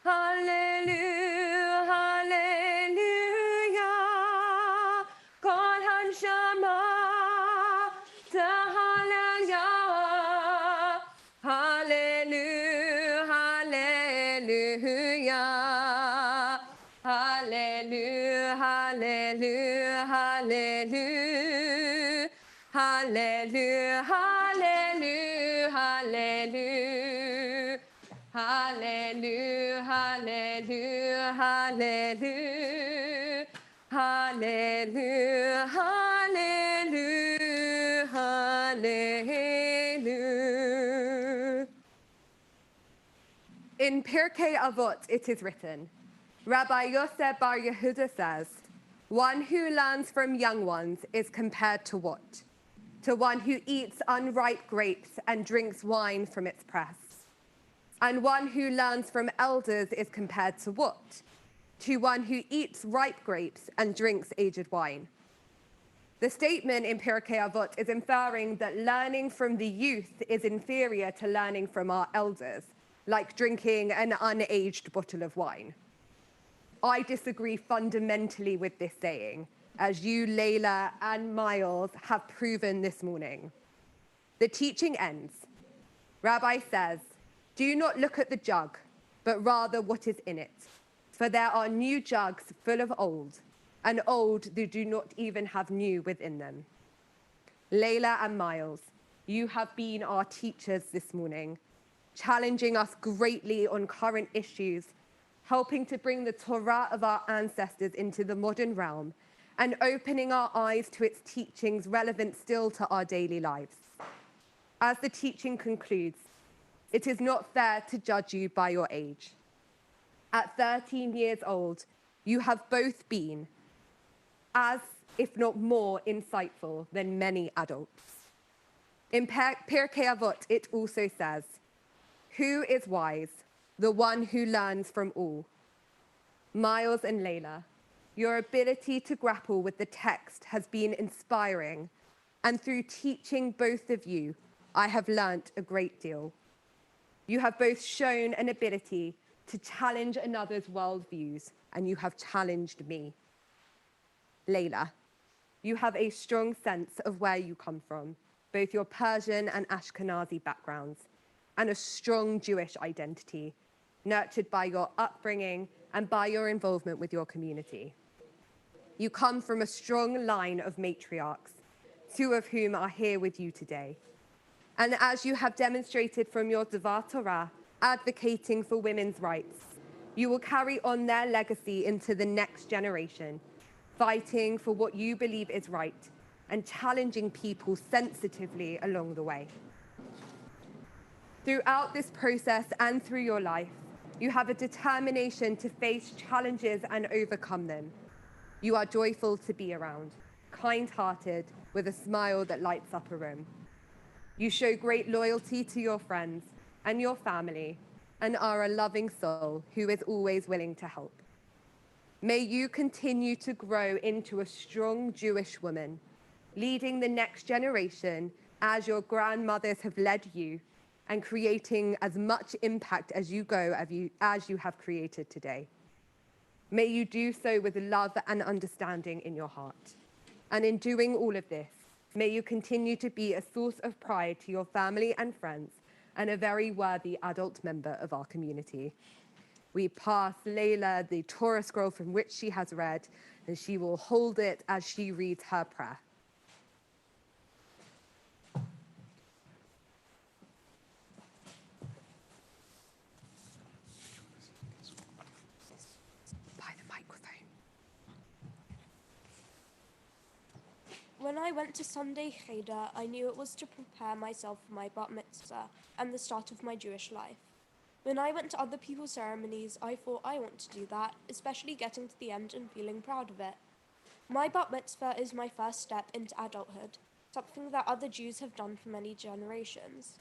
Hallelujah, hallelujah. Kol hanshama hallelujah. Hallelujah, hallelujah. Hallelujah, hallelujah, hallelujah. Hallelujah, hallelujah, hallelujah. Hallelujah, hallelujah, hallelujah. Hallelujah, hallelujah, hallelujah. In Pirkei Avot, it is written, Rabbi Yosef Bar Yehuda says, one who learns from young ones is compared to what? To one who eats unripe grapes and drinks wine from its press. And one who learns from elders is compared to what? To one who eats ripe grapes and drinks aged wine. The statement in Pirkei Avot is inferring that learning from the youth is inferior to learning from our elders, like drinking an unaged bottle of wine. I disagree fundamentally with this saying, as you, Layla, and Miles have proven this morning. The teaching ends. Rabbi says, "Do not look at the jug, but rather what is in it. For there are new jugs full of old, and old that do not even have new within them." Layla and Miles, you have been our teachers this morning, challenging us greatly on current issues, helping to bring the Torah of our ancestors into the modern realm, and opening our eyes to its teachings relevant still to our daily lives. As the teaching concludes, it is not fair to judge you by your age. At 13 years old, you have both been as, if not more, insightful than many adults. In Pirkei Avot, it also says, "Who is wise? The one who learns from all." Miles and Layla, your ability to grapple with the text has been inspiring, and through teaching both of you, I have learnt a great deal. You have both shown an ability to challenge another's worldviews, and you have challenged me. Layla, you have a strong sense of where you come from, both your Persian and Ashkenazi backgrounds, and a strong Jewish identity, nurtured by your upbringing and by your involvement with your community. You come from a strong line of matriarchs, two of whom are here with you today. And as you have demonstrated from your Devar Torah, advocating for women's rights, you will carry on their legacy into the next generation, fighting for what you believe is right and challenging people sensitively along the way. Throughout this process and through your life, you have a determination to face challenges and overcome them. You are joyful to be around, kind-hearted, with a smile that lights up a room. You show great loyalty to your friends and your family and are a loving soul who is always willing to help. May you continue to grow into a strong Jewish woman, leading the next generation as your grandmothers have led you, and creating as much impact as you go as you have created today. May you do so with love and understanding in your heart. And in doing all of this, may you continue to be a source of pride to your family and friends and a very worthy adult member of our community. We pass Layla the Torah scroll from which she has read, and she will hold it as she reads her prayer. By the microphone. When I went to Sunday Cheder, I knew it was to prepare myself for my bat mitzvah and the start of my Jewish life. When I went to other people's ceremonies, I thought I want to do that, especially getting to the end and feeling proud of it. My bat mitzvah is my first step into adulthood, something that other Jews have done for many generations.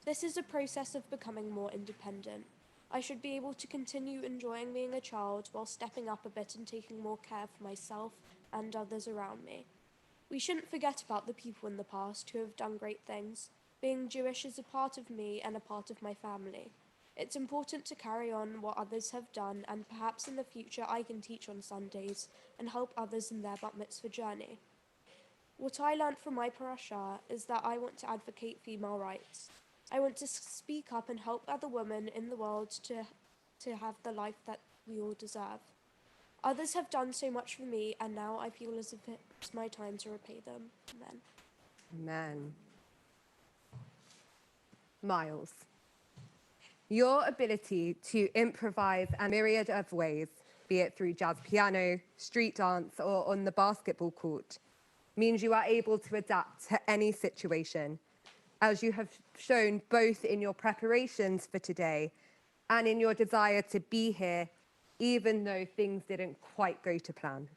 This is a process of becoming more independent. I should be able to continue enjoying being a child while stepping up a bit and taking more care for myself and others around me. We shouldn't forget about the people in the past who have done great things. Being Jewish is a part of me and a part of my family. It's important to carry on what others have done, and perhaps in the future I can teach on Sundays and help others in their bat mitzvah journey. What I learned from my parasha is that I want to advocate female rights. I want to speak up and help other women in the world to have the life that we all deserve. Others have done so much for me, and now I feel as if it's my time to repay them. Amen. Amen. Miles, your ability to improvise a myriad of ways, be it through jazz piano, street dance, or on the basketball court, means you are able to adapt to any situation, as you have shown both in your preparations for today and in your desire to be here, even though things didn't quite go to plan.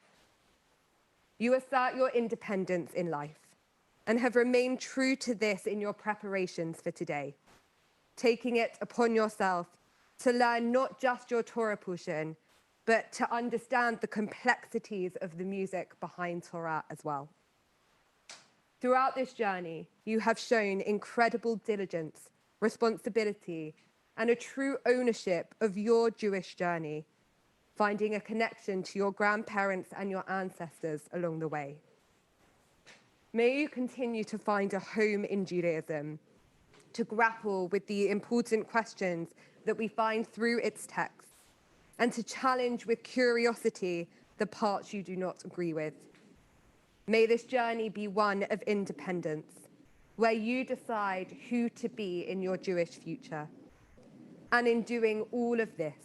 You assert your independence in life and have remained true to this in your preparations for today, taking it upon yourself to learn not just your Torah portion, but to understand the complexities of the music behind Torah as well. Throughout this journey, you have shown incredible diligence, responsibility, and a true ownership of your Jewish journey. finding a connection to your grandparents and your ancestors along the way. May you continue to find a home in Judaism, to grapple with the important questions that we find through its texts, and to challenge with curiosity the parts you do not agree with. May this journey be one of independence, where you decide who to be in your Jewish future. And in doing all of this,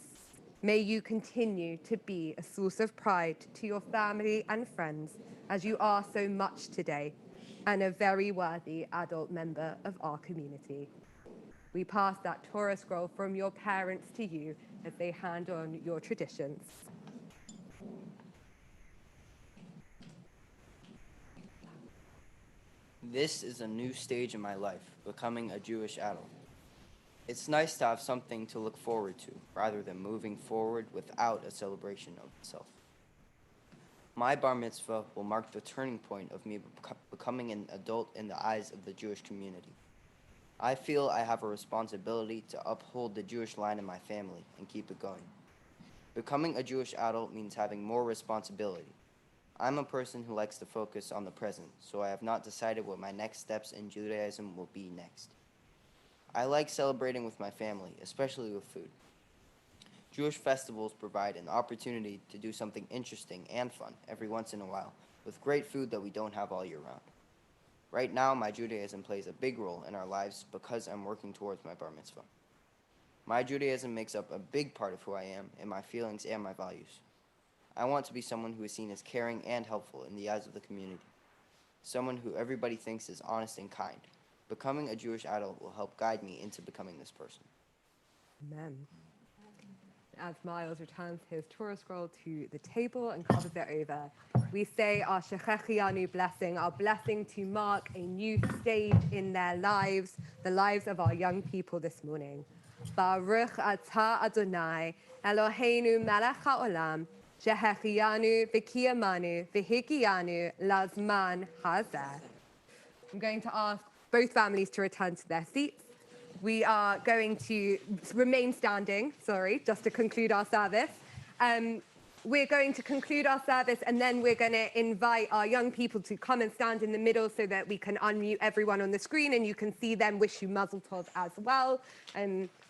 may you continue to be a source of pride to your family and friends, as you are so much today, and a very worthy adult member of our community. We pass that Torah scroll from your parents to you as they hand on your traditions. This is a new stage in my life, becoming a Jewish adult. It's nice to have something to look forward to, rather than moving forward without a celebration of itself. My bar mitzvah will mark the turning point of me becoming an adult in the eyes of the Jewish community. I feel I have a responsibility to uphold the Jewish line in my family and keep it going. Becoming a Jewish adult means having more responsibility. I'm a person who likes to focus on the present, so I have not decided what my next steps in Judaism will be next. I like celebrating with my family, especially with food. Jewish festivals provide an opportunity to do something interesting and fun every once in a while, with great food that we don't have all year round. Right now, my Judaism plays a big role in our lives because I'm working towards my bar mitzvah. My Judaism makes up a big part of who I am in my feelings and my values. I want to be someone who is seen as caring and helpful in the eyes of the community, someone who everybody thinks is honest and kind. Becoming a Jewish adult will help guide me into becoming this person. Amen. As Miles returns his Torah scroll to the table and covers it over, we say our Shechechianu blessing, our blessing to mark a new stage in their lives, the lives of our young people this morning. Baruch atah Adonai, Eloheinu melech haolam, Shechechianu v'kiyamanu v'hikianu lazman hazeh. I'm going to ask both families to return to their seats. We are going to remain standing, just to conclude our service. We're going to conclude our service and then we're going to invite our young people to come and stand in the middle so that we can unmute everyone on the screen and you can see them wish you mazel tov as well,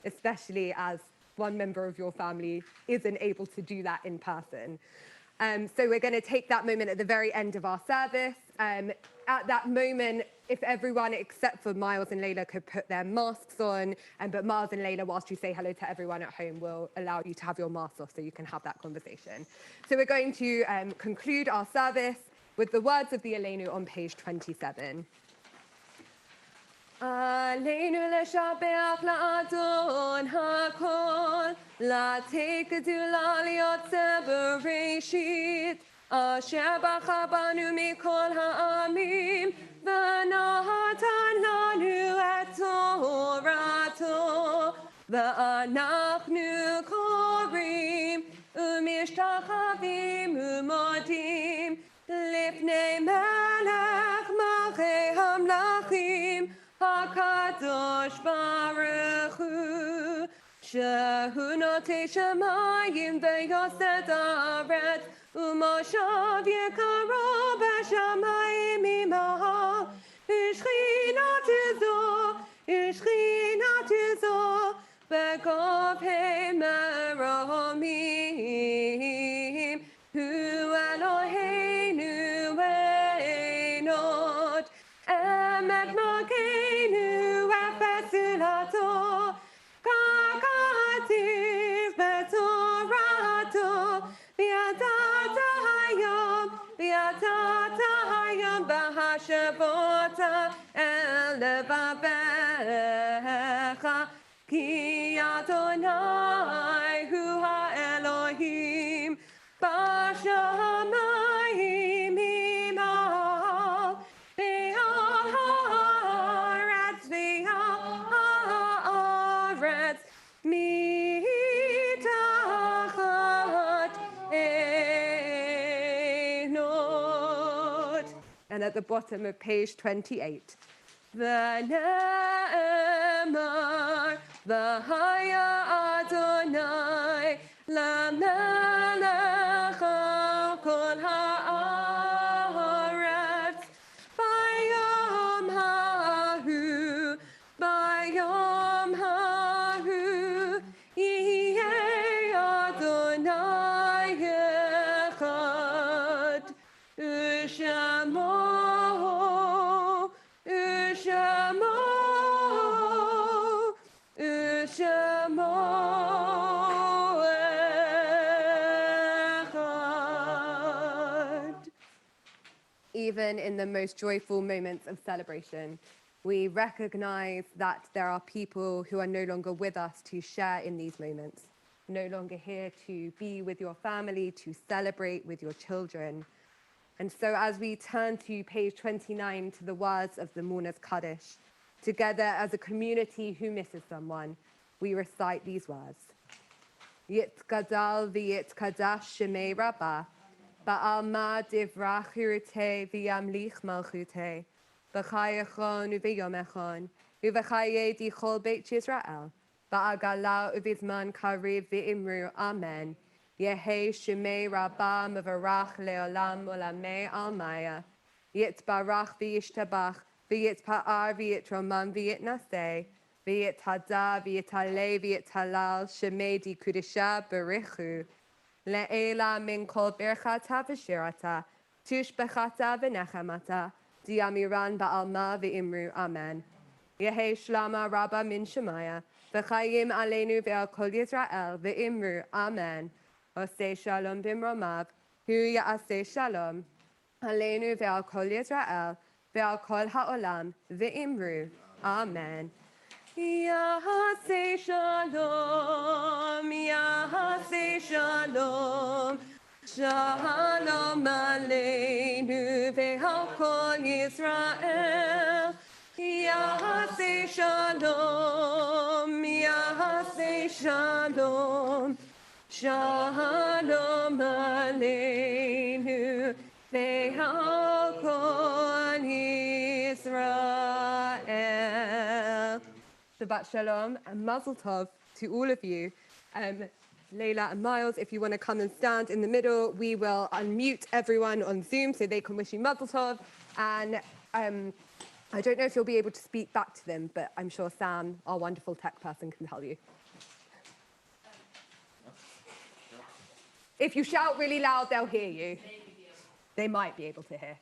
especially as one member of your family isn't able to do that in person. So we're going to take that moment at the very end of our service. At that moment, if everyone except for Miles and Layla could put their masks on, but Miles and Layla, whilst you say hello to everyone at home, will allow you to have your masks off so you can have that conversation. So we're going to conclude our service with the words of the Aleinu on page 27. Aleinu leshabeach la'adon hakol, la'tei gedula liyotzeh bereshit, asher bacha banu mikol ha'amim, v'natan lanu et torato, v'anachnu korim, u'mishtachavim u'modim, lifnei melech malchei hamlachim, HaKadosh Baruch Hu, Shehu notei shamayim v'yosed haaretz, u'moshav yekaro b'shamayim imaha, Ishchinat zo, b'govhei meromim, Hu Eloheinu einot, Emet Malkeinu efesilato, Kakativ betorato, Biadata hayom, Bahashavota el levavecha, Ki Adonai hu ha'Elohim, Bashamayim imah, Haaretz mitachat einot. And at the bottom of page 28, V'ne'emar v'haya Adonai lamelech even in the most joyful moments of celebration, we recognize that there are people who are no longer with us to share in these moments, no longer here to be with your family, to celebrate with your children. And so as we turn to page 29 to the words of the Mourner's Kaddish, together as a community who misses someone, we recite these words. Yitkadal v'yitkadash shemei rabbah, ba'alma divrach hirute v'yamlich malchute, b'chayachon u'v'yomechon, u'v'chaye dichol beit Yisrael, ba'agala u'vizman kariv v'imru, amen. Yehe shemei rabbah mevarach leolam olamei almaya, yitbarach v'yishtabach, v'yitpa'ar v'yitromam v'yitnaseh, v'yithada v'yitale v'yithalal shemei di kudisha berichu, le'ela min kol berchata v'shirata, tushbechata v'nechamata, diamiran ba'alma v'imru, amen. Yehe shlama rabba min shemaya, v'chayim aleinu ve'al kol Yisrael v'imru, amen. Oseh shalom bimromav, hu ya'aseh shalom, aleinu ve'al kol Yisrael, ve'al kol ha'olam, v'imru, amen. Ya'aseh shalom, ya'aseh shalom, shalom aleinu ve'al kol Yisrael. Ya'aseh shalom, ya'aseh shalom, shalom aleinu ve'al kol Yisrael. Shabbat shalom and mazel tov to all of you. Layla and Miles, if you want to come and stand in the middle, we will unmute everyone on Zoom so they can wish you mazel tov. And I don't know if you'll be able to speak back to them, but I'm sure Sam, our wonderful tech person, can tell you. If you shout really loud, they'll hear you. They might be able to hear.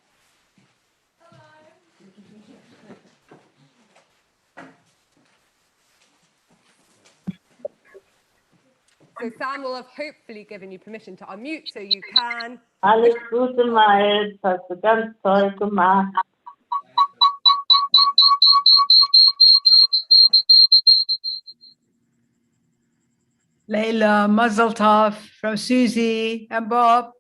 So Sam will have hopefully given you permission to unmute, so you can. Alles Gute, Miles. Hast du ganz toll gemacht. Layla, Mazel Tov from Susie and Bob.